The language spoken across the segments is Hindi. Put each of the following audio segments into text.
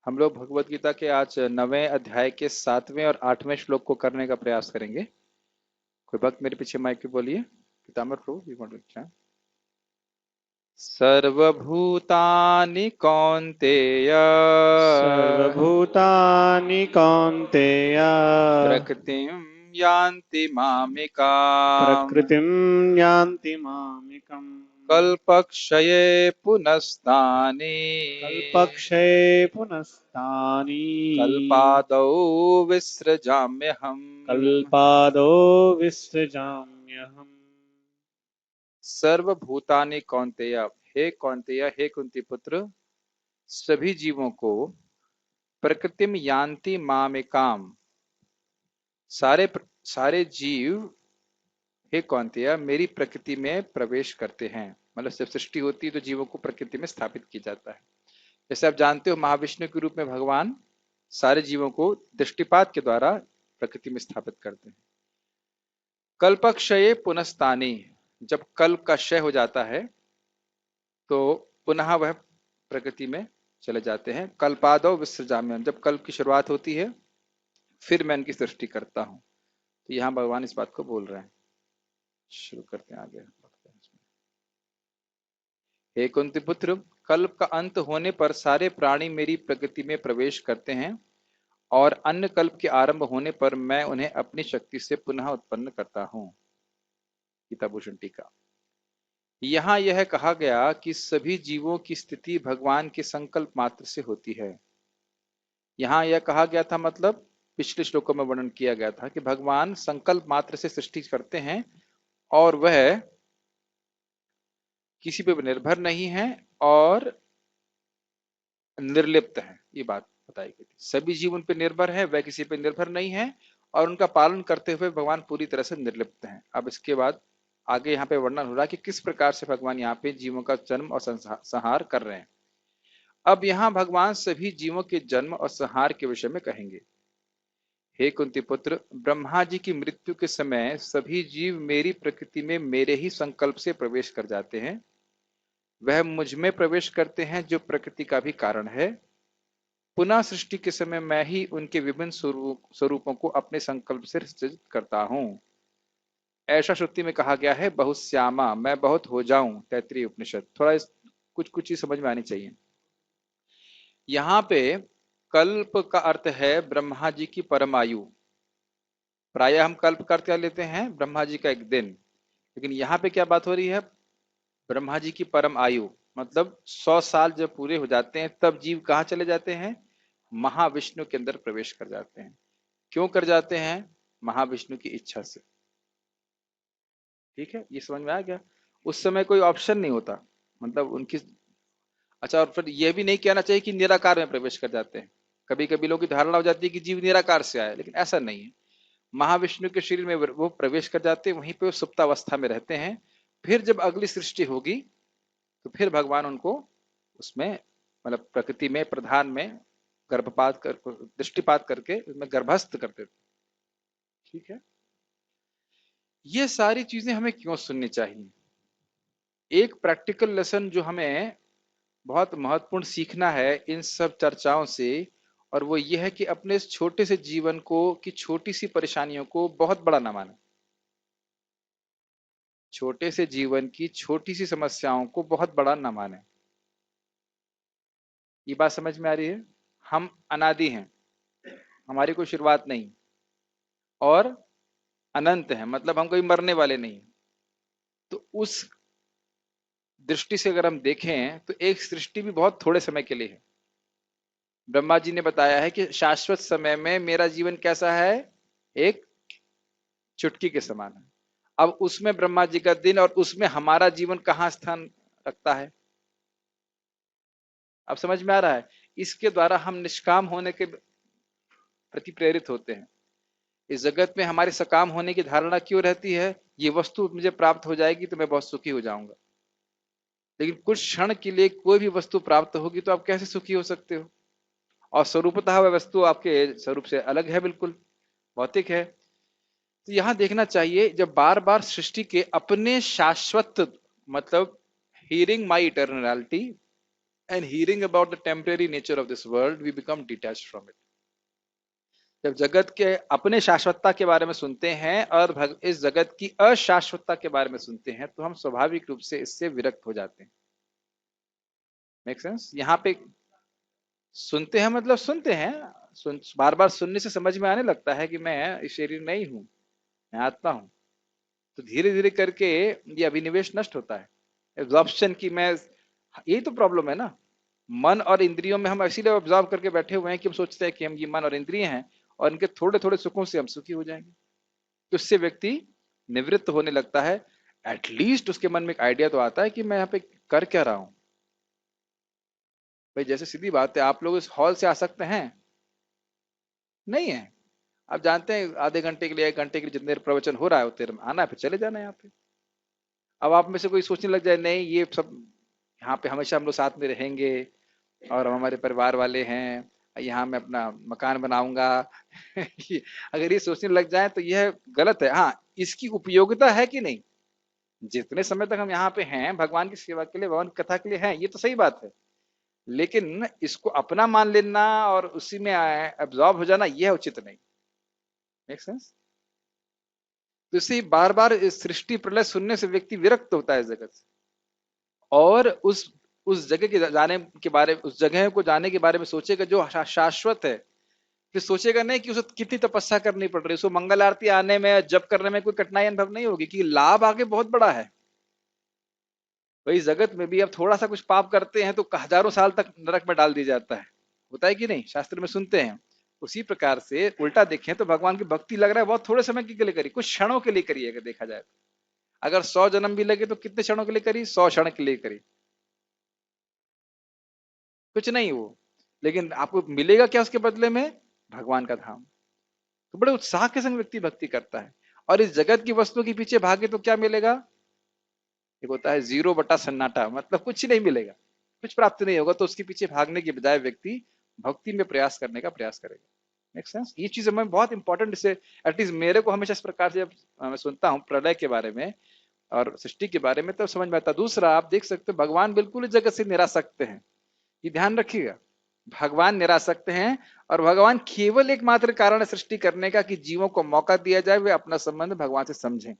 हम लोग भगवत गीता के आज 9वें अध्याय के 7वें और 8वें श्लोक को करने का प्रयास करेंगे। कोई भक्त मेरे पीछे माइक पे बोलिए। पीताम्बर प्रभु यू वांट टू। सर्वभूतानि कौन्तेय सर्वभूतानि कौन्तेय प्रकृतिं यान्ति मामिकाम् प्रकृतिं यान्ति मामिकम् कल्पक्षये पुनस्तानि कल्पक्षये पुनस्तानि कल्पादौ विसृजाम्यहम्। कल्पादो विसृजाम्यहम्। सर्वभूतानि कौन्तेय, हे कौन्तेय, हे कुंती पुत्र, सभी जीवों को प्रकृतिम यान्ति मामेकाम, सारे जीव हे कौन्तेय मेरी प्रकृति में प्रवेश करते हैं। मतलब जब सृष्टि होती है तो जीवों को प्रकृति में स्थापित किया जाता है। जैसे आप जानते हो महाविष्णु के रूप में भगवान सारे जीवों को दृष्टिपात के द्वारा प्रकृति में स्थापित करते हैं। कल्पक्षये पुनस्तानि, जब कल्प का क्षय हो जाता है तो पुनः वह प्रकृति में चले जाते हैं। कल्पादौ विसृजाम्यहम्, जब कल्प की शुरुआत होती है फिर मैं इनकी सृष्टि करता हूं। तो यहाँ भगवान इस बात को बोल रहे हैं। शुरू करते हैं आगे। हे कुंती पुत्र, कल्प का अंत होने पर सारे प्राणी मेरी प्रकृति में प्रवेश करते हैं और अन्य कल्प के आरंभ होने पर मैं उन्हें अपनी शक्ति से पुनः उत्पन्न करता हूँ। गीताभूषण टीका। यहाँ यह कहा गया कि सभी जीवों की स्थिति भगवान के संकल्प मात्र से होती है। यहाँ यह कहा गया था, मतलब पिछले श्लोकों में वर्णन किया गया था कि भगवान संकल्प मात्र से सृष्टि करते हैं और वह किसी पे निर्भर नहीं है और निर्लिप्त है। ये बात बताई गई थी। सभी जीव उन पर निर्भर है, वह किसी पे निर्भर नहीं है और उनका पालन करते हुए भगवान पूरी तरह से निर्लिप्त हैं। अब इसके बाद आगे यहाँ पे वर्णन हो रहा है कि किस प्रकार से भगवान यहाँ पे जीवों का जन्म और संहार कर रहे हैं। अब यहाँ भगवान सभी जीवों के जन्म और संहार के विषय में कहेंगे। हे कुंती पुत्र, ब्रह्मा जी की मृत्यु के समय सभी जीव मेरी प्रकृति में मेरे ही संकल्प से प्रवेश कर जाते हैं। वह मुझ में प्रवेश करते हैं जो प्रकृति का भी कारण है। पुनः सृष्टि के समय मैं ही उनके विभिन्न स्वरूपों को अपने संकल्प से सृजित करता हूँ। ऐसा श्रुति में कहा गया है, बहुश्यामा, मैं बहुत हो जाऊं। तैत्रीय उपनिषद। थोड़ा कुछ कुछ चीज समझ में आनी चाहिए। यहाँ पे कल्प का अर्थ है ब्रह्मा जी की परम आयु। प्राय हम कल्प का अर्थ क्या लेते हैं, ब्रह्मा जी का एक दिन, लेकिन यहाँ पे क्या बात हो रही है, ब्रह्मा जी की परम आयु मतलब 100 साल जब पूरे हो जाते हैं तब जीव कहाँ चले जाते हैं, महाविष्णु के अंदर प्रवेश कर जाते हैं। क्यों कर जाते हैं, महाविष्णु की इच्छा से। ठीक है, ये समझ में आ गया। उस समय कोई ऑप्शन नहीं होता, मतलब उनकी। अच्छा, और फिर यह भी नहीं कहना चाहिए कि निराकार में प्रवेश कर जाते हैं। कभी कभी लोगों की धारणा हो जाती है कि जीव निराकार से आए, लेकिन ऐसा नहीं है। महाविष्णु के शरीर में वो प्रवेश कर जाते हैं, वहीं पे वो सुप्तावस्था में रहते हैं। फिर जब अगली सृष्टि होगी तो फिर भगवान उनको उसमें, मतलब प्रकृति में प्रधान में गर्भपात कर दृष्टिपात करके उसमें गर्भस्थ करते थे। ठीक है, ये सारी चीजें हमें क्यों सुननी चाहिए। एक प्रैक्टिकल लेसन जो हमें बहुत महत्वपूर्ण सीखना है इन सब चर्चाओं से, और वो ये है कि अपने इस छोटे से जीवन को, की छोटी सी परेशानियों को बहुत बड़ा ना माने। छोटे से जीवन की छोटी सी समस्याओं को बहुत बड़ा ना माने। ये बात समझ में आ रही है। हम अनादि हैं, हमारी कोई शुरुआत नहीं, और अनंत है, मतलब हम कोई मरने वाले नहीं। तो उस दृष्टि से अगर हम देखें तो एक सृष्टि भी बहुत थोड़े समय के लिए है। ब्रह्मा जी ने बताया है कि शाश्वत समय में मेरा जीवन कैसा है, एक चुटकी के समान है। अब उसमें ब्रह्मा जी का दिन और उसमें हमारा जीवन कहाँ स्थान रखता है, अब समझ में आ रहा है। इसके द्वारा हम निष्काम होने के प्रति प्रेरित होते हैं। इस जगत में हमारे सकाम होने की धारणा क्यों रहती है, ये वस्तु मुझे प्राप्त हो जाएगी तो मैं बहुत सुखी हो जाऊंगा। लेकिन कुछ क्षण के लिए कोई भी वस्तु प्राप्त होगी तो आप कैसे सुखी हो सकते हो, और स्वरूपतः वह वस्तु आपके स्वरूप से अलग है, बिल्कुल भौतिक है। तो यहां देखना चाहिए, जब बार बार सृष्टि के अपने शाश्वत, मतलब hearing my eternity, and hearing about the temporary nature of this world, we become detached from it. जब जगत के अपने शाश्वतता के बारे में सुनते हैं और इस जगत की अशाश्वतता के बारे में सुनते हैं तो हम स्वाभाविक रूप से इससे विरक्त हो जाते हैं। Make sense? यहाँ पे सुनते हैं मतलब सुनते हैं, बार बार सुनने से समझ में आने लगता है कि मैं इस शरीर नहीं हूं, मैं आत्मा हूं। तो धीरे धीरे करके ये अभिनिवेश नष्ट होता है, एब्जॉर्प्शन की मैं, यही तो प्रॉब्लम है ना। मन और इंद्रियों में हम इसीलिए ऑब्जॉर्व करके बैठे हुए हैं कि हम सोचते हैं कि हम ये मन और इंद्रिय हैं और इनके थोड़े थोड़े सुखों से हम सुखी हो जाएंगे। तो उससे व्यक्ति निवृत्त होने लगता है। एटलीस्ट उसके मन में एक आइडिया तो आता है कि मैं यहाँ पे कर क्या रहा हूं। भाई जैसे सीधी बात है, आप लोग इस हॉल से आ सकते हैं? नहीं है। आप जानते हैं आधे घंटे के लिए, 1 घंटे के लिए जितने देर प्रवचन हो रहा है उतने देर में आना है, फिर चले जाना है यहाँ पे। अब आप में से कोई सोचने लग जाए नहीं ये सब यहाँ पे हमेशा हम लोग साथ में रहेंगे और हम हमारे परिवार वाले हैं, यहाँ मैं अपना मकान बनाऊंगा अगर ये सोचने लग जाए तो यह गलत है। हाँ, इसकी उपयोगिता है कि नहीं, जितने समय तक हम यहाँ पे हैं भगवान की सेवा के लिए, भगवान की कथा के लिए हैं, ये तो सही बात है। लेकिन इसको अपना मान लेना और उसी में एब्जॉर्ब हो जाना यह उचित नहीं। Make sense? तो इसे बार बार इस सृष्टि प्रलय सुनने से व्यक्ति विरक्त होता है इस जगत से, और उस जगह के जाने के बारे, उस जगह को जाने के बारे में सोचेगा जो शाश्वत है। फिर सोचेगा नहीं कि उसे कितनी तपस्या करनी पड़ रही है, उसको मंगल आरती आने में, जप करने में कोई कठिनाई अनुभव नहीं होगी, कि लाभ आगे बहुत बड़ा है। वही जगत में भी अब थोड़ा सा कुछ पाप करते हैं तो हजारों साल तक नरक में डाल दिया जाता है, होता है कि नहीं? शास्त्र में सुनते हैं। उसी प्रकार से उल्टा देखें तो भगवान की भक्ति लग रहा है बहुत थोड़े समय के लिए करी, कुछ क्षणों के लिए करी, अगर देखा जाए तो। अगर 100 जन्म भी लगे तो कितने क्षणों के लिए करी? 100 क्षण के लिए करी, कुछ नहीं वो। लेकिन आपको मिलेगा क्या उसके बदले में? भगवान का धाम। तो बड़े उत्साह के संग व्यक्ति भक्ति करता है, और इस जगत की वस्तुओं के पीछे भागे तो क्या मिलेगा? एक होता है 0/सन्नाटा, मतलब कुछ ही नहीं मिलेगा, कुछ प्राप्त नहीं होगा। तो उसके पीछे भागने के बजाय व्यक्ति भक्ति में प्रयास करने का प्रयास करेगा। Make sense? ये चीज मैं बहुत इंपॉर्टेंट, इसे एटलीस्ट मेरे को हमेशा इस प्रकार से जब मैं सुनता हूँ प्रलय के बारे में और सृष्टि के बारे में, तब समझ में आता है। दूसरा, आप देख सकते हो भगवान बिल्कुल इस जगत से निरासक्त हैं, ये ध्यान रखिएगा। भगवान निरासक्त हैं, और भगवान केवल एकमात्र कारण है सृष्टि करने का कि जीवों को मौका दिया जाए वे अपना संबंध भगवान से समझें।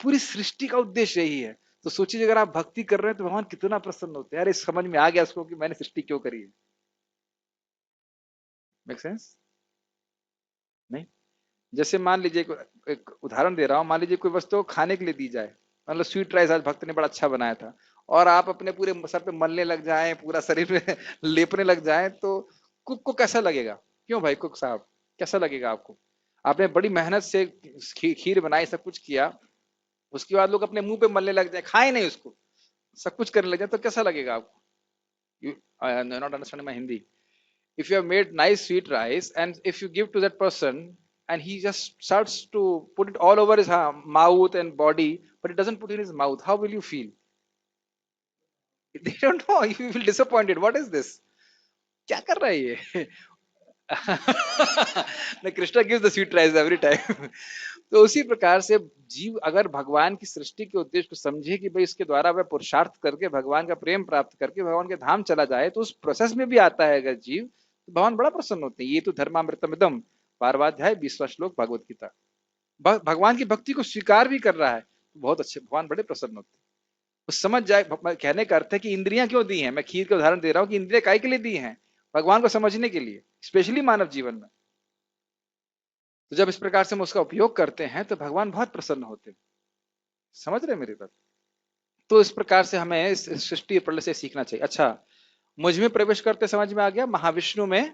पूरी सृष्टि का उद्देश्य यही है। तो सोचिए अगर आप भक्ति कर रहे हैं तो भगवान कितना प्रसन्न होते हैं। अरे समझ में आ गया उसको कि मैंने सृष्टि क्यों करी है। Make sense? नहीं? जैसे मान लीजिए एक उदाहरण दे रहा हूं, मान लीजिए कोई वस्तु खाने के लिए दी जाए, मतलब स्वीट राइस आज भक्त ने बड़ा अच्छा बनाया था, और आप अपने पूरे सर पे मलने लग जाएं, पूरा शरीर में लेपने लग जाएं, तो कुक को कैसा लगेगा? क्यों भाई कुक साहब, कैसा लगेगा आपको? आपने बड़ी मेहनत से खीर बनाई, सब कुछ किया, उसके बाद लोग अपने मुंह पे मलने लग जाए, खाए नहीं उसको, सब कुछ करने लग जाए, तो कैसा लगेगा आपको? You not understanding my Hindi. If you have made nice sweet rice and if you give to that person and he just starts to put it all over his mouth and body, but it doesn't put in his mouth, how will you feel? They don't know, you will disappointed, what is this, क्या कर रहा है ये? The Krishna gives the sweet rice every time. तो उसी प्रकार से जीव अगर भगवान की सृष्टि के उद्देश्य को समझे कि भाई इसके द्वारा वह पुरुषार्थ करके भगवान का प्रेम प्राप्त करके भगवान के धाम चला जाए, तो उस प्रोसेस में भी आता है अगर जीव, तो भगवान बड़ा प्रसन्न होते हैं। ये तो धर्मामृतमिदम 12वां अध्याय 20वां श्लोक भगवत गीता। भगवान की भक्ति को स्वीकार भी कर रहा है, तो बहुत अच्छे, भगवान बड़े प्रसन्न होते हैं। वो समझ जाए, कहने का अर्थ है कि इंद्रियां क्यों दी हैं, मैं खीर का उदाहरण दे रहा हूँ कि इंद्रियां काय के लिए दी हैं? भगवान को समझने के लिए, स्पेशली मानव जीवन में। तो जब इस प्रकार से हम उसका उपयोग करते हैं तो भगवान बहुत प्रसन्न होते हैं। समझ रहे मेरी बात? तो इस प्रकार से हमें इस सृष्टि प्रलय से सीखना चाहिए। अच्छा, मुझ में प्रवेश करते समझ में आ गया, महाविष्णु में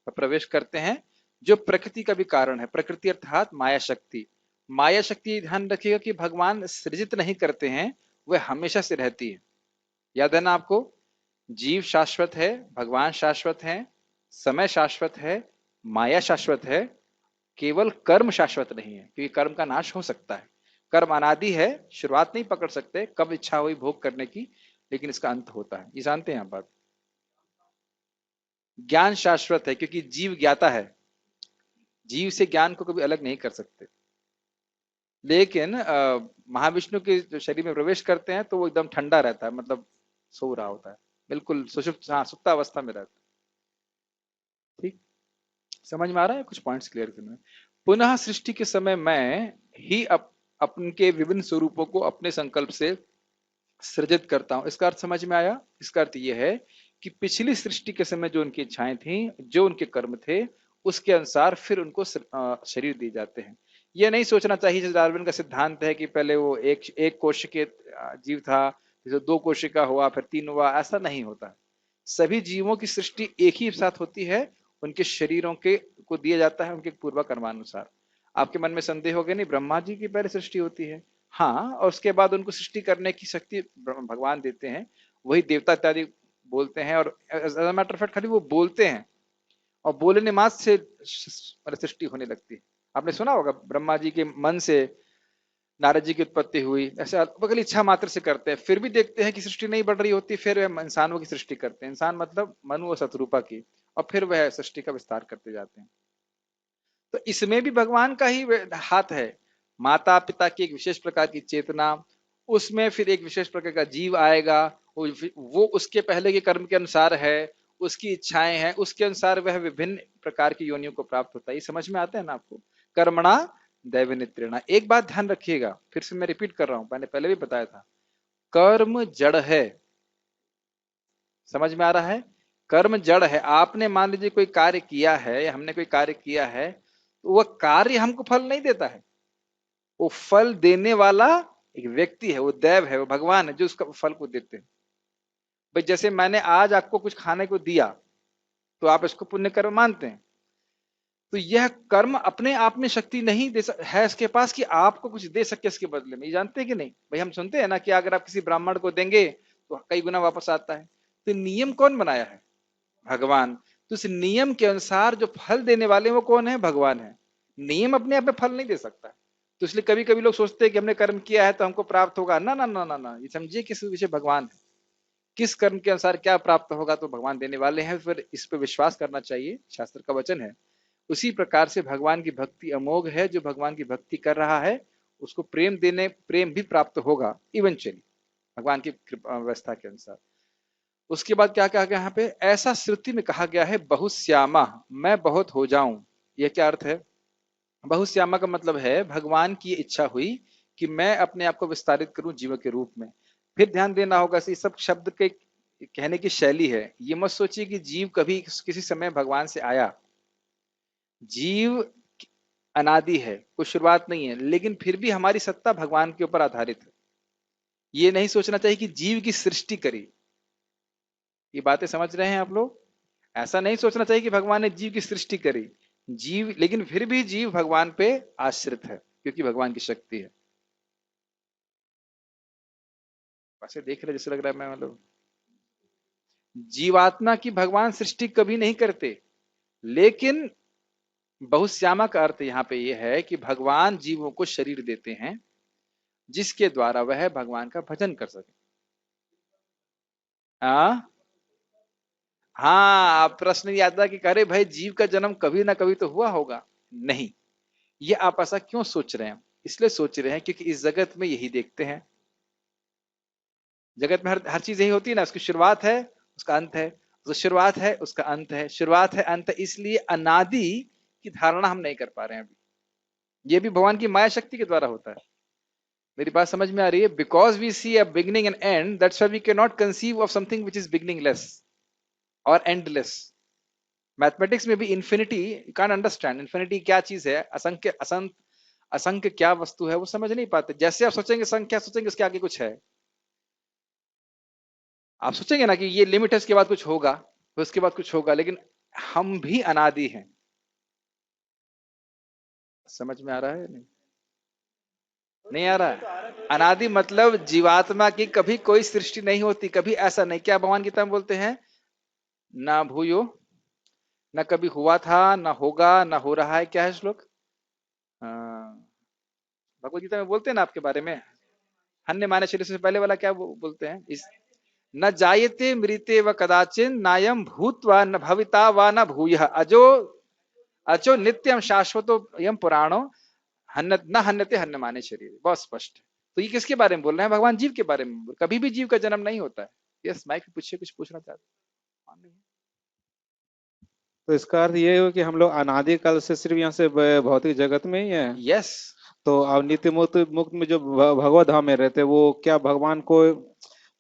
प्रवेश करते हैं जो प्रकृति का भी कारण है। प्रकृति अर्थात माया शक्ति। माया शक्ति ध्यान रखिएगा कि भगवान सृजित नहीं करते हैं, वह हमेशा से रहती है। याद है ना आपको? जीव शाश्वत है, भगवान शाश्वत है, समय शाश्वत है, माया शाश्वत है, केवल कर्म शाश्वत नहीं है, क्योंकि कर्म का नाश हो सकता है। कर्म अनादि है, शुरुआत नहीं पकड़ सकते कब इच्छा हुई भोग करने की, लेकिन इसका अंत होता है। ये जानते हैं आप बात? ज्ञान शाश्वत है, क्योंकि जीव ज्ञाता है, जीव से ज्ञान को कभी अलग नहीं कर सकते। लेकिन महाविष्णु के शरीर में प्रवेश करते हैं तो वो एकदम ठंडा रहता है, मतलब सो रहा होता है, बिल्कुल सुषुप्त, हाँ सुप्तावस्था में रहता है। ठीक, समझ में आ रहा है? कुछ पॉइंट्स क्लियर करना। पुनः सृष्टि के समय मैं ही अपन के विभिन्न स्वरूपों को अपने संकल्प से सृजित करता हूं। इसका अर्थ समझ में आया? इसका अर्थ यह है कि पिछली सृष्टि के समय जो उनकी इच्छाएं थी, जो उनके कर्म थे, उसके अनुसार फिर उनको शरीर दिए जाते हैं। यह नहीं सोचना चाहिए जैसे डार्विन का सिद्धांत है कि पहले वो एक कोश के जीव था, जैसे दो कोशिका हुआ, फिर तीन हुआ, ऐसा नहीं होता। सभी जीवों की सृष्टि एक ही साथ होती है, उनके शरीरों के को दिया जाता है उनके पूर्व कर्मानुसार। आपके मन में संदेह हो गया? नहीं, ब्रह्मा जी की पहले सृष्टि होती है, हाँ, और उसके बाद उनको सृष्टि करने की शक्ति भगवान देते हैं, वही देवता इत्यादि बोलते हैं। और मैटर ऑफ फैक्ट खाली वो बोलते हैं और बोलने मात्र से सृष्टि होने लगती है। आपने सुना होगा ब्रह्मा जी के मन से नारद जी की उत्पत्ति हुई, ऐसे केवल इच्छा मात्र से करते हैं, फिर भी देखते हैं कि सृष्टि नहीं बढ़ रही होती, फिर वह इंसानों की सृष्टि करते हैं, इंसान मतलब मनु और शत्रुपा की, और फिर वह सृष्टि का विस्तार करते जाते हैं। तो इसमें भी भगवान का ही हाथ है। माता पिता की एक विशेष प्रकार की चेतना, उसमें फिर एक विशेष प्रकार का जीव आएगा, वो उसके पहले के कर्म के अनुसार है, उसकी इच्छाएं हैं, उसके अनुसार वह विभिन्न प्रकार की योनियों को प्राप्त होता है। ये समझ में आता है ना आपको? कर्मणा दैवनित्रेणा। एक बात ध्यान रखिएगा, फिर से मैं रिपीट कर रहा हूं, मैंने पहले भी बताया था, कर्म जड़ है। समझ में आ रहा है? कर्म जड़ है। आपने मान लीजिए कोई कार्य किया है या हमने कोई कार्य किया है, तो वह कार्य हमको फल नहीं देता है, वो फल देने वाला एक व्यक्ति है, वो दैव है, वो भगवान है जो उसका फल को देते हैं। भाई जैसे मैंने आज आपको कुछ खाने को दिया, तो आप इसको पुण्य कर्म मानते हैं, तो यह कर्म अपने आप में शक्ति नहीं है इसके पास कि आपको कुछ दे सके इसके बदले में। ये जानते हैं कि नहीं भाई? हम सुनते हैं ना कि अगर आप किसी ब्राह्मण को देंगे तो कई गुना वापस आता है। तो नियम कौन बनाया है? भगवान। तो इस नियम के अनुसार जो फल देने वाले वो कौन है? भगवान है। नियम अपने आप में फल नहीं दे सकता। तो इसलिए कभी कभी लोग सोचते हैं कि हमने कर्म किया है तो हमको प्राप्त होगा। ना ना ना ना ना, ये समझिए किस विषय भगवान है, किस कर्म के अनुसार क्या प्राप्त होगा तो भगवान देने वाले हैं, फिर इस पर विश्वास करना चाहिए, शास्त्र का वचन है। उसी प्रकार से भगवान की भक्ति अमोघ है। जो भगवान की भक्ति कर रहा है उसको प्रेम भी प्राप्त होगा इवेंचुअली, भगवान की व्यवस्था के अनुसार। उसके बाद क्या कहा गया यहाँ पे? ऐसा श्रुति में कहा गया है बहुश्यामा, मैं बहुत हो जाऊं। यह क्या अर्थ है? बहुश्यामा का मतलब है भगवान की इच्छा हुई कि मैं अपने आप को विस्तारित करूं जीव के रूप में। फिर ध्यान देना होगा, ये सब शब्द के कहने की शैली है। ये मत सोचिए कि जीव कभी किसी समय भगवान से आया। जीव अनादि है, कोई शुरुआत नहीं है, लेकिन फिर भी हमारी सत्ता भगवान के ऊपर आधारित है। ये नहीं सोचना चाहिए कि जीव की सृष्टि करी। ये बातें समझ रहे हैं आप लोग? ऐसा नहीं सोचना चाहिए कि भगवान ने जीव की सृष्टि करी। जीव, लेकिन फिर भी जीव भगवान पे आश्रित है क्योंकि भगवान की शक्ति है। वैसे देख रहे जैसे लग रहा है मैं मतलब जीवात्मा की भगवान सृष्टि कभी नहीं करते, लेकिन बहुश्यामा का अर्थ यहाँ पे यह है कि भगवान जीवों को शरीर देते हैं जिसके द्वारा वह भगवान का भजन कर सके। हाँ हाँ, आप प्रश्न याद था कि अरे भाई जीव का जन्म कभी ना कभी तो हुआ होगा। नहीं, ये आप ऐसा क्यों सोच रहे हैं? इसलिए सोच रहे हैं क्योंकि इस जगत में यही देखते हैं। जगत में हर चीज यही होती है ना, उसकी शुरुआत है उसका अंत है, तो शुरुआत है उसका अंत है, शुरुआत है अंत है, इसलिए अनादि की धारणा हम नहीं कर पा रहे हैं अभी। ये भी भगवान की माया शक्ति के द्वारा होता है। मेरी बात समझ में आ रही है? Because we see a beginning and end, that's why we can not conceive of something which is beginningless और एंडलेस। मैथमेटिक्स में भी infinity you can't understand. Infinity क्या चीज है, असंख्य असंत असंख्य क्या वस्तु है, वो समझ नहीं पाते। जैसे आप सोचेंगे संख्या, सोचेंगे उसके आगे कुछ है। आप सोचेंगे ना कि ये लिमिट है, इसके बाद कुछ होगा, फिर उसके बाद कुछ होगा, लेकिन हम भी अनादि हैं। समझ में आ रहा है? नहीं, नहीं आ रहा है? अनादि मतलब जीवात्मा की कभी कोई सृष्टि नहीं होती, कभी ऐसा नहीं। क्या भगवान गीता में बोलते हैं? ना भूयो, ना कभी हुआ था, ना होगा, ना हो रहा है। क्या है श्लोक? भगवत गीता में बोलते हैं ना आपके बारे में, अन्य माने शरीर से पहले वाला क्या बोलते हैं? इस न जायते मृते व कदाचिन नायम भूतवा न भविता व न भूयः अजो अचो नित्यम शाश्वतो यम पुराणो हन्य न हन्यते हन्य माने शरीर। बहुत स्पष्ट है। तो ये किसके बारे में बोल रहे हैं? भगवान जीव के बारे में। कभी भी जीव का जन्म नहीं होता है, यस, माइक पे पूछिए, कुछ पूछना चाहते हैं? मान लीजिए। तो इसका अर्थ ये है कि हम लोग अनादिकाल से सिर्फ यहाँ से भौतिक जगत में ही है। यस। तो अब नित्य मुक्त मुक्त में जो भगवत धाम में रहते हैं, वो क्या भगवान को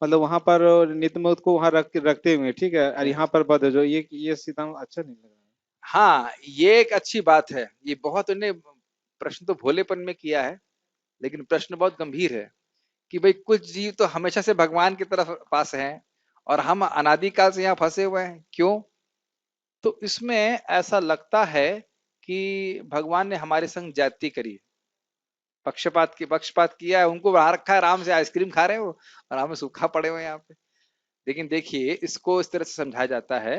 मतलब वहां पर नित्य मुक्त को वहां रखते हुए, ठीक है, और यहाँ यस। पर बद जो ये सीधा अच्छा नहीं लग रहा हाँ, ये एक अच्छी बात है। ये बहुत उन्हें प्रश्न तो भोलेपन में किया है, लेकिन प्रश्न बहुत गंभीर है कि भाई कुछ जीव तो हमेशा से भगवान की तरफ पास हैं और हम अनादिकाल से यहाँ फंसे हुए हैं, क्यों? तो इसमें ऐसा लगता है कि भगवान ने हमारे संग ज्यादती करी है, पक्षपात किया है, उनको वहां रखा है, आराम से आइसक्रीम खा रहे हैं वो, आराम से सूखा पड़े हुए हैं यहाँ पे। लेकिन देखिए, इसको इस तरह से समझाया जाता है,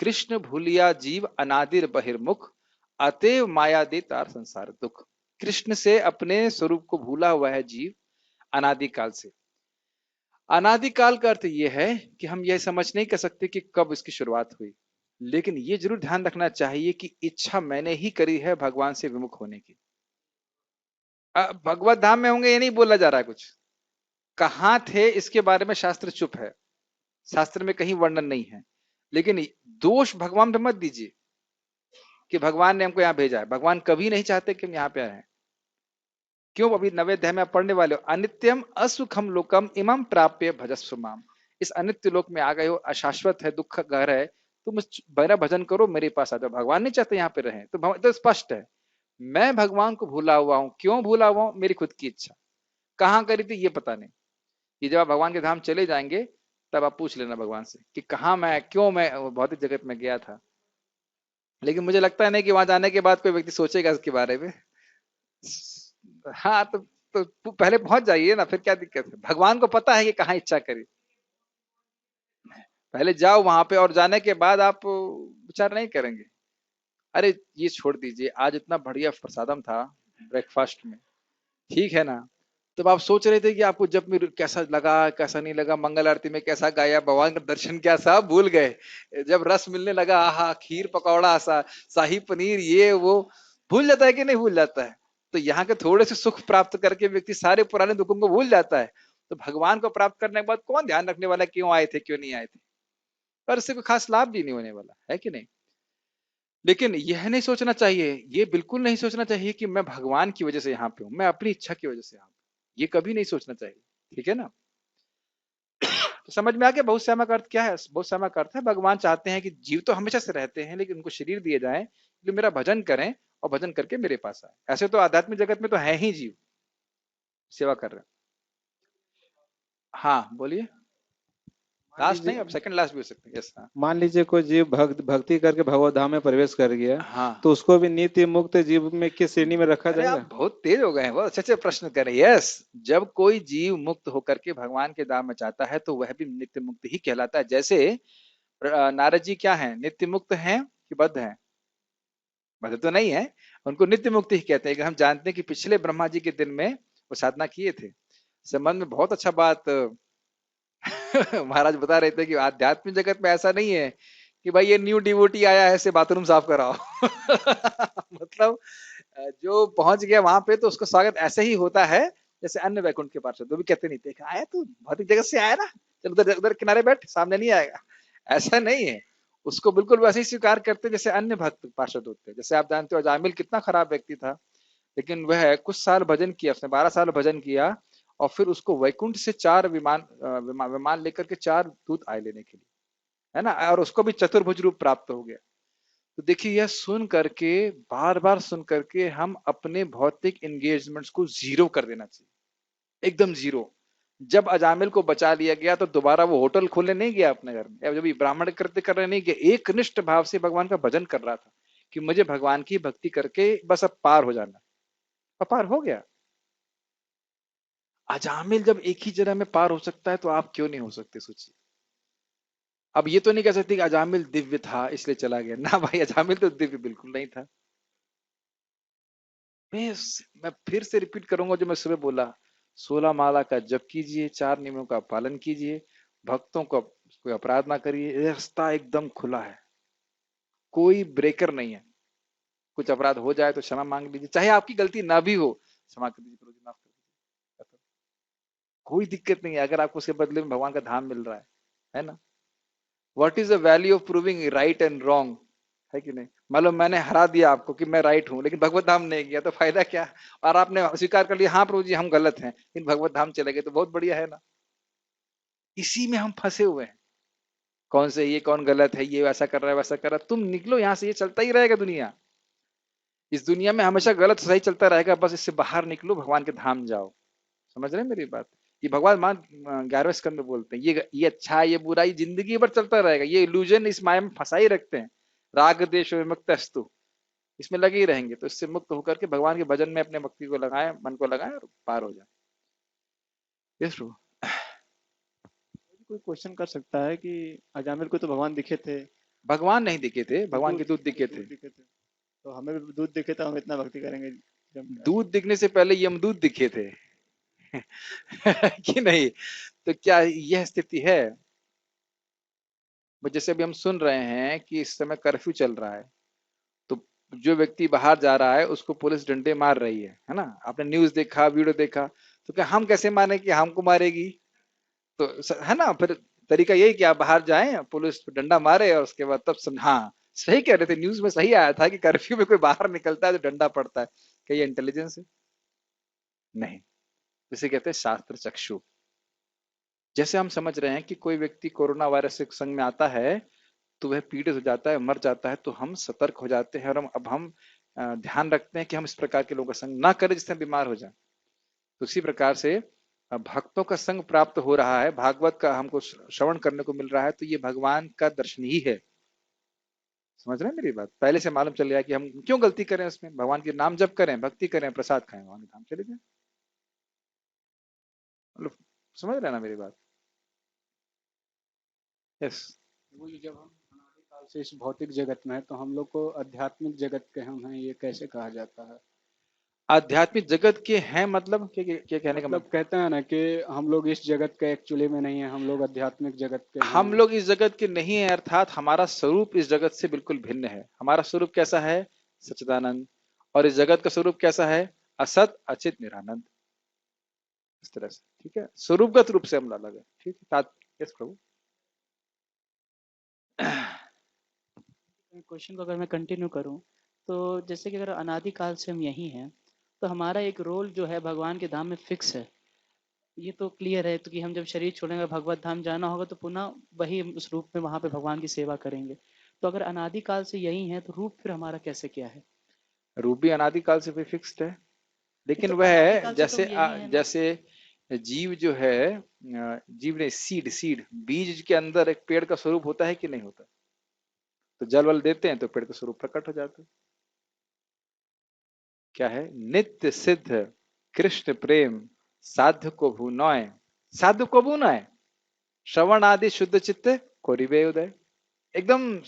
कृष्ण भूलिया जीव अनादिर बहिर्मुख, अतएव माया दे तार संसार दुख। कृष्ण से अपने स्वरूप को भूला हुआ है जीव अनादिकाल से। अनादिकाल का अर्थ यह है कि हम यह समझ नहीं कर सकते कि कब इसकी शुरुआत हुई, लेकिन ये जरूर ध्यान रखना चाहिए कि इच्छा मैंने ही करी है भगवान से विमुख होने की। भगवत धाम में होंगे ये नहीं बोला जा रहा है कुछ, कहाँ थे इसके बारे में शास्त्र चुप है, शास्त्र में कहीं वर्णन नहीं है। लेकिन दोष भगवान पे मत दीजिए कि भगवान ने हमको यहाँ भेजा है, भगवान कभी नहीं चाहते कि हम यहाँ पे आए। क्यों? अभी नवे अध्याय में आप पढ़ने वाले हो, अनित्यम असुखम लोकम इमं प्राप्य भजस्व माम। इस अनित्य लोक में आ गए हो, अशाश्वत है, दुख घर है, तुम मेरा भजन करो, मेरे पास आ जाओ। भगवान नहीं चाहते यहाँ पे रहे, तो स्पष्ट है, मैं भगवान को भूला हुआ हूँ। क्यों भूला हुआ हूँ? मेरी खुद की इच्छा। कहाँ करी थी ये पता नहीं। ये जब आप भगवान के धाम चले जाएंगे तब आप पूछ लेना भगवान से कि कहाँ मैं, क्यों मैं भौतिक जगत में गया था। लेकिन मुझे लगता है नहीं कि वहां जाने के बाद कोई व्यक्ति सोचेगा इसके बारे में। हाँ, तो पहले पहुंच जाइए ना, फिर क्या दिक्कत है? भगवान को पता है कि कहाँ इच्छा करी। पहले जाओ वहां पे, और जाने के बाद आप विचार नहीं करेंगे। अरे ये छोड़ दीजिए, आज इतना बढ़िया प्रसादम था ब्रेकफास्ट में, ठीक है ना? तब आप सोच रहे थे कि आपको जब में कैसा लगा, कैसा नहीं लगा, मंगल आरती में कैसा गाया, भगवान का दर्शन क्या, सब भूल गए। जब रस मिलने लगा, आहा, खीर पकौड़ा सा, शाही पनीर, ये वो, भूल जाता है कि नहीं भूल जाता है? तो यहाँ के थोड़े से सुख प्राप्त करके व्यक्ति सारे पुराने दुखों को भूल जाता है। तो भगवान को प्राप्त करने के बाद कौन ध्यान रखने वाला क्यों आए थे, क्यों नहीं आए थे? और इससे कोई खास लाभ भी नहीं होने वाला है, कि नहीं? लेकिन यह नहीं सोचना चाहिए, ये बिल्कुल नहीं सोचना चाहिए कि मैं भगवान की वजह से यहाँ पे हूँ, मैं अपनी इच्छा की वजह से यहाँ पे, ये कभी नहीं सोचना चाहिए। ठीक है ना? तो समझ में आ गया बहुत श्यामा का अर्थ क्या है? बहुत श्यामा का अर्थ है, भगवान चाहते हैं कि जीव तो हमेशा से रहते हैं, लेकिन उनको शरीर दिए जाए जो मेरा भजन करें और भजन करके मेरे पास आए। ऐसे तो आध्यात्मिक जगत में तो है ही जीव, सेवा कर रहे हैं। हाँ बोलिए। है। लास्ट नहीं, अब सेकंड लास्ट भी हो सकते हैं। यस। हाँ। मान लीजिए कोई जीव भक्ति करके भगवत धाम में प्रवेश कर गया, हाँ। तो उसको भी नित्य मुक्त जीव में किस श्रेणी में रखा अरे आप जाएगा? बहुत तेज हो गए हैं, बहुत अच्छे अच्छे प्रश्न कर रहे हैं। यस, जब कोई जीव मुक्त होकर के भगवान के धाम में जाता है तो वह भी नित्य मुक्त ही कहलाता है। जैसे नारद जी क्या है, नित्य मुक्त हैं कि बद्ध हैं? बद्ध तो नहीं है, उनको नित्य मुक्त ही कहते हैं। हम जानते हैं कि पिछले ब्रह्मा जी के दिन में वो साधना किए थे। संबंध में बहुत अच्छा बात महाराज बता रहे थे कि आध्यात्मिक जगत में ऐसा नहीं है कि भाई ये न्यू डिवोटी आया है, इसे बाथरूम साफ कराओ। मतलब जो पहुंच गया वहां पे तो उसका स्वागत ऐसे ही होता है जैसे अन्य वैकुंठ के पार्षद। वो भी कहते नहीं थे आया तू भौतिक जगत से आया ना, चल उधर उधर किनारे बैठ, सामने नहीं आएगा। ऐसा नहीं है, उसको बिल्कुल वैसे ही स्वीकार करते जैसे अन्य भक्त पार्षद होते हैं। जैसे आप जानते हो अजामिल कितना खराब व्यक्ति था, लेकिन वह कुछ साल भजन किया, उसने 12 साल भजन किया, और फिर उसको वैकुंठ से 4 विमान विमान लेकर के 4 दूत आए लेने के लिए, है ना, और उसको भी चतुर्भुज रूप प्राप्त हो गया। तो देखिए, यह सुन करके, बार बार सुन करके हम अपने भौतिक एंगेजमेंट्स को जीरो कर देना चाहिए, एकदम जीरो। जब अजामिल को बचा लिया गया तो दोबारा वो होटल खोलने नहीं गया अपने घर में, जब ब्राह्मण कृत्य करने नहीं गया, एक निष्ठ भाव से भगवान का भजन कर रहा था कि मुझे भगवान की भक्ति करके बस अब पार हो जाना, और पार हो गया। अजामिल जब एक ही जगह में पार हो सकता है तो आप क्यों नहीं हो सकते, सोचिए। अब ये तो नहीं कह सकते कि अजामिल दिव्य था इसलिए चला गया, ना भाई, अजामिल तो दिव्य बिल्कुल नहीं था। मैं मैं फिर से रिपीट करूंगा जो मैं सुबह बोला, 16 माला का जप कीजिए, 4 नियमों का पालन कीजिए, भक्तों को कोई अपराध ना करिए, ये रास्ता एकदम खुला है, कोई ब्रेकर नहीं है। कुछ अपराध हो जाए तो क्षमा मांग लीजिए, चाहे आपकी गलती ना भी हो, क्षमा कर दीजिए, प्रभु जी माफ कर दीजिए, कोई दिक्कत नहीं है अगर आपको उसके बदले में भगवान का धाम मिल रहा है ना। What is the value of proving right and wrong, है कि नहीं। मान लो मैंने हरा दिया आपको कि मैं राइट हूं, लेकिन भगवत धाम नहीं गया तो फायदा क्या। और आपने स्वीकार कर लिया हाँ प्रभु जी हम गलत हैं, लेकिन भगवत धाम चले गए तो बहुत बढ़िया है ना। इसी में हम फंसे हुए हैं, कौन सही है कौन गलत है, ये वैसा कर रहा है वैसा कर रहा है। तुम निकलो यहाँ से, ये चलता ही रहेगा दुनिया। इस दुनिया में हमेशा गलत सही चलता रहेगा, बस इससे बाहर निकलो, भगवान के धाम जाओ। समझ रहे हैं मेरी बात। ये भगवान मान 11वें स्कंद में बोलते हैं, ये अच्छा ये बुरा ये जिंदगी भर चलता रहेगा, ये इल्यूजन इस माया में फंसा ही रखते हैं। राग देश विमुक्त अस्तु, इसमें लगे ही रहेंगे। तो इससे मुक्त होकर के भगवान के भजन में अपने भक्ति को लगाएं, मन को लगाएं और पार हो जाए। यस प्रभु। कोई क्वेश्चन कर सकता है कि अजामिल को तो भगवान दिखे थे, भगवान नहीं दिखे थे, तो भगवान के दूत दिखे दूध थे। दिखे थे, तो हमें भी दूध दिखे तो हम इतना भक्ति करेंगे दूध दिखने से पहले यमदूत दिखे थे कि नहीं। तो क्या यह स्थिति है। जैसे अभी हम सुन रहे हैं कि इस समय कर्फ्यू चल रहा है, तो जो व्यक्ति बाहर जा रहा है उसको पुलिस डंडे मार रही है ना। आपने न्यूज देखा वीडियो देखा, तो क्या हम कैसे माने कि हमको मारेगी। तो है ना, फिर तरीका यही कि आप बाहर जाएं, पुलिस डंडा मारे और उसके बाद तब हाँ सही कह रहे थे, न्यूज में सही आया था कि कर्फ्यू में कोई बाहर निकलता है तो डंडा पड़ता है। क्या ये इंटेलिजेंस है। नहीं, जिसे कहते हैं शास्त्र चक्षु। जैसे हम समझ रहे हैं कि कोई व्यक्ति कोरोना वायरस से संग में आता है तो वह पीड़ित हो जाता है, मर जाता है, तो हम सतर्क हो जाते हैं और हम ध्यान रखते हैं कि हम इस प्रकार के लोगों का संग ना करें जिससे बीमार हो जाए। तो उसी प्रकार से भक्तों का संग प्राप्त हो रहा है, भागवत का हमको श्रवण करने को मिल रहा है, तो ये भगवान का दर्शन ही है। समझ रहे हैं मेरी बात। पहले से मालूम चल गया कि हम क्यों गलती करें, उसमें भगवान के नाम जप करें, भक्ति करें, प्रसाद खाएं, भगवान के धाम चले जाए। मतलब समझ रहे हैं ना मेरी बात। यस। वो जब हम अनादिकाल से इस भौतिक जगत में है तो हम लोग को आध्यात्मिक जगत के हम हैं, ये कैसे कहा जाता है। आध्यात्मिक जगत के हैं मतलब क्या कहने का मतलब कहते हैं ना कि हम लोग इस जगत के एक्चुअली में नहीं है, हम लोग आध्यात्मिक जगत के हैं। हम लोग इस जगत के नहीं है, अर्थात हमारा स्वरूप इस जगत से बिल्कुल भिन्न है। हमारा स्वरूप कैसा है, सच्चिदानंद। और इस जगत का स्वरूप कैसा है, असत अचित निरानंद। इस तरह से ठीक है, स्वरूपगत रूप से हम अलग है। ठीक है। यस प्रभु। क्वेश्चन को अगर मैं कंटिन्यू करूं, तो जैसे कि अगर अनादिकाल से हम यही हैं, तो हमारा एक रोल जो है भगवान के धाम में फिक्स है, ये तो क्लियर है। तो कि हम जब शरीर छोड़ेंगे भगवत धाम जाना होगा तो पुनः वही उस रूप में वहां पे भगवान की सेवा करेंगे। तो अगर अनादिकाल से यही है तो रूप फिर हमारा कैसे क्या है। रूप भी अनादिकाल से भी फिक्स्ड है, लेकिन तो वह अनादिकाल से तो जैसे हम यही है ना। जैसे जीव जो है, जीव ने सीड सीड बीज के अंदर एक पेड़ का स्वरूप होता है कि नहीं होता। तो जल वल देते हैं तो पेड़ का स्वरूप प्रकट हो जाता है। क्या है, नित्य सिद्ध कृष्ण प्रेम साध्य को भूनय, साधु को भूनय, श्रवण आदि शुद्ध चित्त कोरिबे उदय। एकदम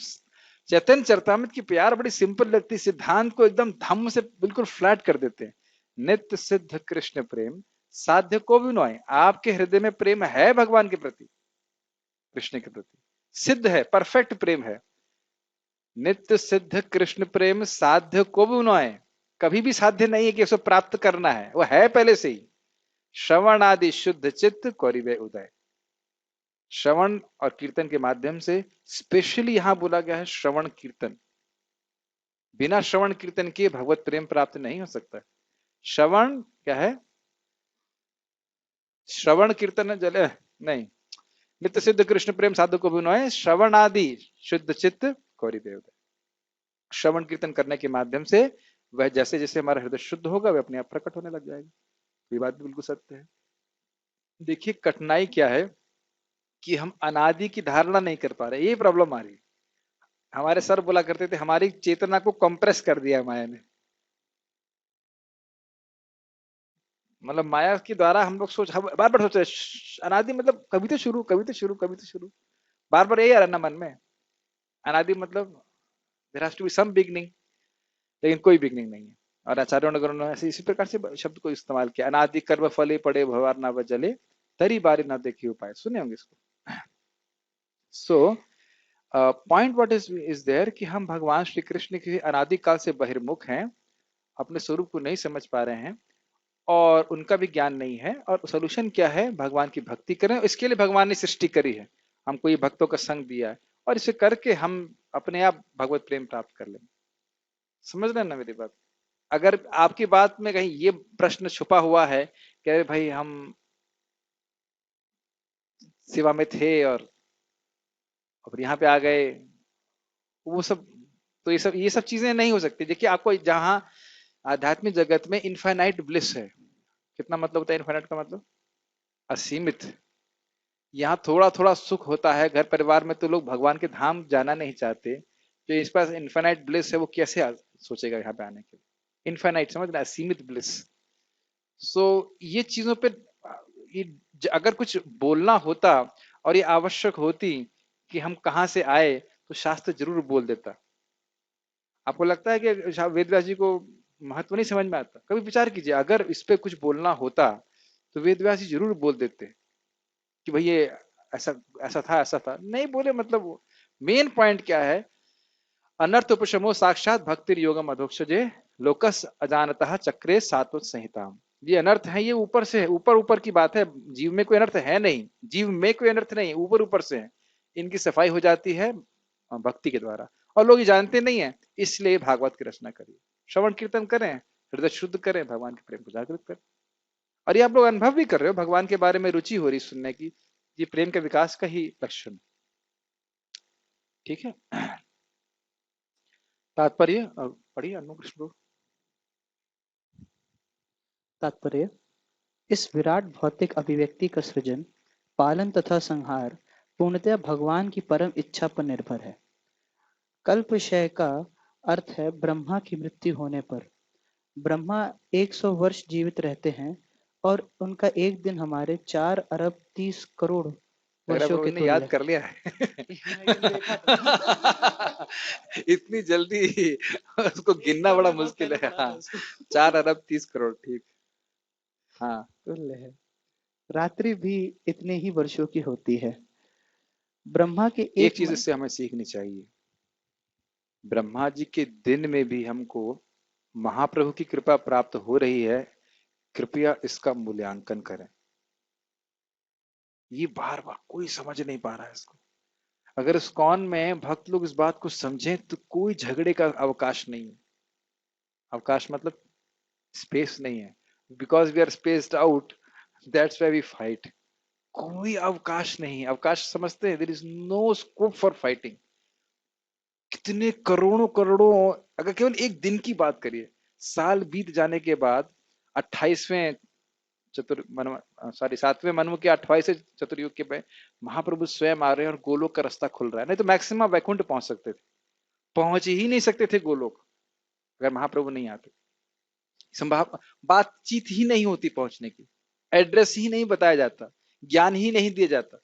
चैतन्य चरतामृत की प्यार बड़ी सिंपल लगती है, सिद्धांत को एकदम धम्म से बिल्कुल फ्लैट कर देते हैं। नित्य सिद्ध कृष्ण प्रेम साध्य को विनोय, आपके हृदय में प्रेम है भगवान के प्रति, कृष्ण के प्रति, सिद्ध है, परफेक्ट प्रेम है। नित्य सिद्ध कृष्ण प्रेम साध्य को विनोय, कभी भी साध्य नहीं है कि उसको प्राप्त करना है, वो है पहले से ही। श्रवण आदि शुद्ध चित्त कौरिबे उदय, श्रवण और कीर्तन के माध्यम से, स्पेशली यहां बोला गया है श्रवण कीर्तन। बिना श्रवण कीर्तन के भगवत प्रेम प्राप्त नहीं हो सकता। श्रवण क्या है, श्रवण कीर्तन जले नहीं, नित्य सिद्ध कृष्ण प्रेम साधु को विनोय, श्रवण आदि शुद्ध चित्त कौरिबे उदय। श्रवण कीर्तन करने के माध्यम से वह जैसे जैसे हमारा हृदय शुद्ध होगा वह अपने आप प्रकट होने लग जाएगा। ये बात भी बिल्कुल सत्य है। देखिए कठिनाई क्या है कि हम अनादि की धारणा नहीं कर पा रहे, ये प्रॉब्लम आ रही है। हमारे सर बोला करते थे हमारी चेतना को कंप्रेस कर दिया माया ने। मतलब माया के द्वारा हम लोग बार बार सोच रहे अनादि मतलब कभी तो शुरू, कभी तो शुरू, कभी तो शुरू, बार बार यही आ रहा ना मन में। अनादि मतलब there has to be some beginning, लेकिन कोई बिगनिंग नहीं है। और आचार्यों ने ऐसे इसी प्रकार से शब्द को इस्तेमाल किया, अनादि कर्म फले पड़े भवार ना बजले, तरी बारी ना देखी उपाय। सुने होंगे इसको। So point what is there कि हम भगवान श्री कृष्ण के अनादिकाल से बहिर्मुख हैं, अपने स्वरूप को नहीं समझ पा रहे हैं, और उनका भी ज्ञान नहीं है। और सोल्यूशन क्या है? भगवान की भक्ति करें। इसके लिए भगवान ने सृष्टि करी है, हमको ये भक्तों का संग दिया है, और इसे करके हम अपने आप भगवत प्रेम प्राप्त कर लेंगे। समझ रहे हैं ना मेरी बात? अगर आपकी बात में कहीं ये प्रश्न छुपा हुआ है कि अरे भाई हम सेवा में थे और यहाँ पे आ गए, वो सब, तो ये सब चीजें नहीं हो सकती। देखिए, आपको जहां आध्यात्मिक जगत में इनफाइनाइट ब्लिस है, कितना मतलब होता है इनफाइनाइट का मतलब? असीमित। यहाँ थोड़ा थोड़ा सुख होता है घर परिवार में, तो लोग भगवान के धाम जाना नहीं चाहते। जो इस पास इनफाइनाइट ब्लिस है, वो कैसे सोचेगा यहाँ पे आने के लिए? इनफाइनाइट, समझ रहे? असीमित ब्लिस। सो ये चीजों पे ये अगर कुछ बोलना होता और ये आवश्यक होती कि हम कहाँ से आए, तो शास्त्र जरूर बोल देता। आपको लगता है कि वेद व्यास जी को महत्व नहीं समझ में आता? कभी विचार कीजिए, अगर इस पे कुछ बोलना होता तो वेद व्यास जी जरूर बोल देते कि भाई ये ऐसा ऐसा था। नहीं बोले, मतलब मेन पॉइंट क्या है? अनर्थ उपशमो साक्षात भक्तिर योगम अधोक्षजे लोकस अजानतः चक्रे सात्वत संहिता। ये अनर्थ है, ये ऊपर से है, ऊपर ऊपर की बात है। जीव में कोई अनर्थ है नहीं, जीव में कोई अनर्थ नहीं, ऊपर ऊपर से है। इनकी सफाई हो जाती है भक्ति के द्वारा, और लोग ये जानते नहीं है। इसलिए भागवत की रचना करिए, श्रवण कीर्तन करें, हृदय शुद्ध करें, भगवान के प्रेम को जागृत करें। और ये आप लोग अनुभव भी कर रहे हो, भगवान के बारे में रुचि हो रही सुनने की। ये प्रेम के विकास का ही लक्षण। ठीक है, तात्पर्य पढ़िए अनु कृष्ण। तात्पर्य: इस विराट भौतिक अभिव्यक्ति का सृजन, पालन तथा संहार पूर्णतः भगवान की परम इच्छा पर निर्भर है। कल्पक्षय का अर्थ है ब्रह्मा की मृत्यु होने पर। ब्रह्मा 100 वर्ष जीवित रहते हैं और उनका एक दिन हमारे 4 अरब 30 करोड़ वर्षों के तुमने याद तुल्य। कर लिया है। इतनी जल्दी उसको गिनना बड़ा मुश्किल है। हाँ, 4 अरब 30 करोड़, ठीक। हाँ, तुल्य है। रात्रि भी इतने ही वर्षों की होती है। ब्रह्मा के एक चीज इससे हमें सीखनी चाहिए, ब्रह्मा जी के दिन में भी हमको महाप्रभु की कृपा प्राप्त हो रही है। कृपया इसका मूल्यांकन करें। ये बार बार कोई समझ नहीं पा रहा है इसको। अगर इस्कॉन में भक्त लोग इस बात को समझें तो कोई झगड़े का अवकाश नहीं है। अवकाश मतलब स्पेस नहीं है। Because we are spaced out, that's why we fight. कोई अवकाश नहीं। अवकाश समझते हैं, there is no scope for fighting. कितने करोड़ों करोड़ों, अगर केवल एक दिन की बात करिए, साल बीत जाने के बाद 28वें सातवें मनव के 28वें चतुर्युग के पे महाप्रभु स्वयं आ रहे हैं और गोलोक का रास्ता खुल रहा है। नहीं तो मैक्सिमम वैकुंठ पहुंच सकते थे, पहुंच ही नहीं सकते थे गोलोक अगर महाप्रभु नहीं आते। संभाव बातचीत ही नहीं होती पहुंचने की, एड्रेस ही नहीं बताया जाता, ज्ञान ही नहीं दिया जाता।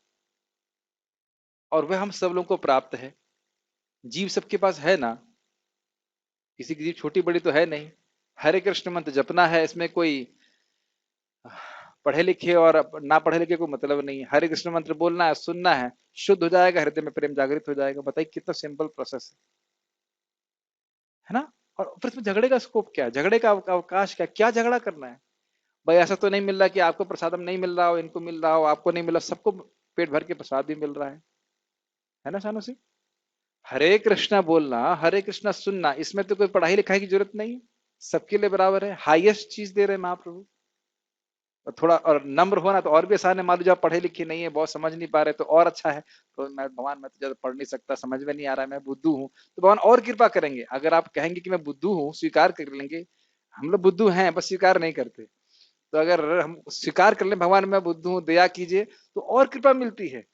और वह हम सब लोगों को प्राप्त है। जीव सबके पास है ना, किसी की जीव छोटी बड़ी तो है नहीं। हरे कृष्ण मंत्र जपना है, इसमें कोई पढ़े लिखे और ना पढ़े लिखे को मतलब नहीं है। हरे कृष्ण मंत्र बोलना है, सुनना है, शुद्ध हो जाएगा, हृदय में प्रेम जागृत हो जाएगा। बताइए कितना सिंपल प्रोसेस है ना? और फिर इसमें झगड़े का स्कोप क्या है? झगड़े का अवकाश क्या झगड़ा करना है? भाई ऐसा तो नहीं मिल रहा कि आपको प्रसादम नहीं मिल रहा हो, इनको मिल रहा हो, आपको नहीं मिला, सबको पेट भर के प्रसाद भी मिल रहा है ना सानू सी? हरे कृष्णा बोलना, हरे कृष्णा सुनना, इसमें तो कोई पढ़ाई लिखाई की जरूरत नहीं है, सबके लिए बराबर है। हाईएस्ट चीज दे रहे हैं महाप्रभु। और थोड़ा और नम्र होना तो और भी आसान है। मान लीजिए आप पढ़े लिखे नहीं है, बहुत समझ नहीं पा रहे, तो और अच्छा है। तो मैं भगवान, मैं तो ज्यादा पढ़ नहीं सकता, समझ में नहीं आ रहा है, मैं बुद्धू हूँ, तो भगवान और कृपा करेंगे। अगर आप कहेंगे कि मैं बुद्धू हूँ, स्वीकार कर लेंगे, हम लोग बुद्धू हैं बस स्वीकार नहीं करते। तो अगर हम स्वीकार कर लें भगवान मैं बुद्धू हूँ, दया कीजिए, तो और कृपा मिलती है।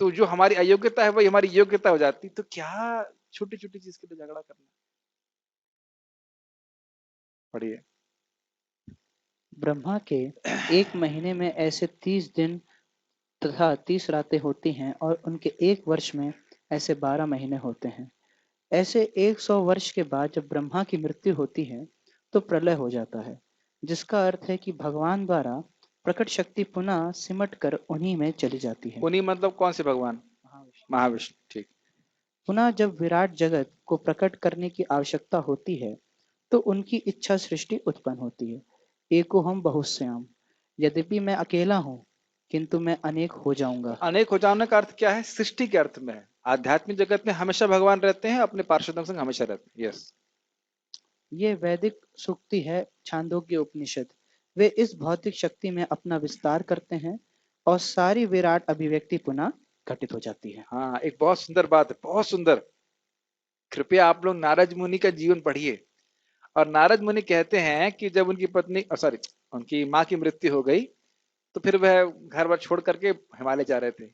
तो जो हमारी अयोग्यता है वही हमारी योग्यता हो जाती। तो क्या छोटी छोटी चीज के लिए झगड़ा करना? पढ़िए। ब्रह्मा के एक महीने में ऐसे 30 दिन तथा 30 रातें होती हैं और उनके एक वर्ष में ऐसे 12 महीने होते हैं। ऐसे 100 वर्ष के बाद जब ब्रह्मा की मृत्यु होती है तो प्रलय हो जाता है, जिसका अर्थ है कि भगवान द्वारा प्रकट शक्ति पुनः सिमट कर उन्हीं में चली जाती है। उन्हीं मतलब कौन से भगवान? महाविष्णु, ठीक। पुनः जब विराट जगत को प्रकट करने की आवश्यकता होती है तो उनकी इच्छा सृष्टि उत्पन्न होती है। एको हम बहुश्याम, यद्यपि मैं अकेला हूँ किंतु मैं अनेक हो जाऊंगा। अनेक हो जाने का अर्थ क्या है? सृष्टि के अर्थ में है। आध्यात्मिक जगत में हमेशा भगवान रहते हैं, अपने पार्षदों के संग हमेशा रहते हैं। यस, ये वैदिक सूक्ति है छांदोग्य उपनिषद। वे इस भौतिक शक्ति में अपना विस्तार करते हैं और सारी विराट अभिव्यक्ति पुनः घटित हो जाती है। हाँ, एक बहुत सुंदर बात है, बहुत सुंदर। कृपया आप लोग नारद मुनि का जीवन पढ़िए। और नारद मुनि कहते हैं कि जब उनकी पत्नी, सॉरी, उनकी माँ की मृत्यु हो गई, तो फिर वह घर बार छोड़ करके हिमालय जा रहे थे।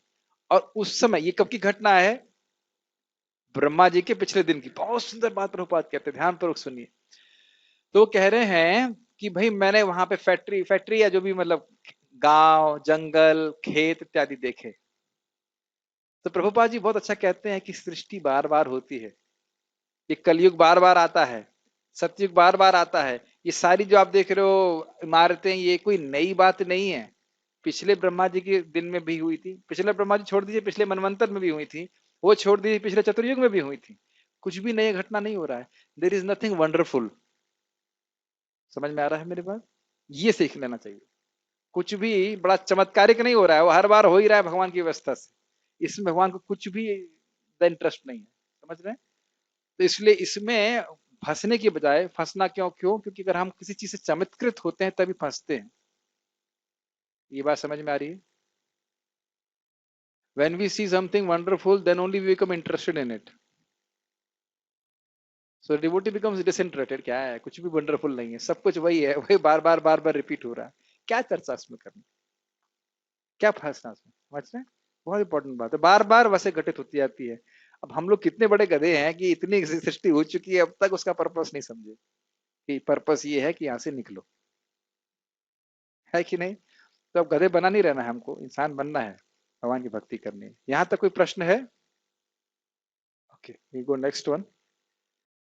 और उस समय, ये कब की घटना है? ब्रह्मा जी के पिछले दिन की। बहुत सुंदर बात प्रभुपाद कहते हैं, ध्यान पूर्वक सुनिए। तो वो कह रहे हैं कि भाई मैंने वहां पे फैक्ट्री फैक्ट्री या जो भी मतलब गांव, जंगल, खेत इत्यादि देखे। तो प्रभुपाद जी बहुत अच्छा कहते हैं कि सृष्टि बार बार होती है। ये कलयुग बार बार आता है, सतयुग बार बार आता है। ये सारी जो आप देख रहे हो इमारतें, ये कोई नई बात नहीं है। पिछले ब्रह्मा जी के दिन में भी हुई थी, पिछले ब्रह्मा जी छोड़ दीजिए, पिछले मनवंतर में भी हुई थी, वो छोड़ दीजिए पिछले चतुर्युग में भी हुई थी। कुछ भी नई घटना नहीं हो रहा है। There is nothing wonderful. समझ में आ रहा है मेरी बात? ये सीख लेना चाहिए। कुछ भी बड़ा चमत्कारिक नहीं हो रहा है, वो हर बार हो ही रहा है भगवान की व्यवस्था से। इसमें भगवान को कुछ भी इंटरेस्ट नहीं है। समझ रहे हैं? तो इसलिए इसमें फंसने की बजाय, फंसना क्यों क्योंकि अगर हम किसी चीज से चमत्कृत होते हैं तभी फंसते हैं। ये बात समझ में आ रही है? When we see something wonderful, then only we become interested in it. So devotee becomes disinterested. क्या है? कुछ भी वंडरफुल नहीं है, सब कुछ वही है, वही बार बार रिपीट हो रहा है। क्या चर्चा इसमें करनी, क्या फंसना इसमें? समझ रहे हैं? बहुत इंपॉर्टेंट बात है। बार बार वैसे घटित होती जाती है। अब हम लोग कितने बड़े गधे हैं कि इतनी सृष्टि हो चुकी है, अब तक उसका पर्पस नहीं समझे कि पर्पस ये है कि यहाँ से निकलो। है कि नहीं? तो अब गधे बना नहीं रहना है, हमको इंसान बनना है, भगवान की भक्ति करनी है। यहाँ तक कोई प्रश्न है? Okay, we go next one.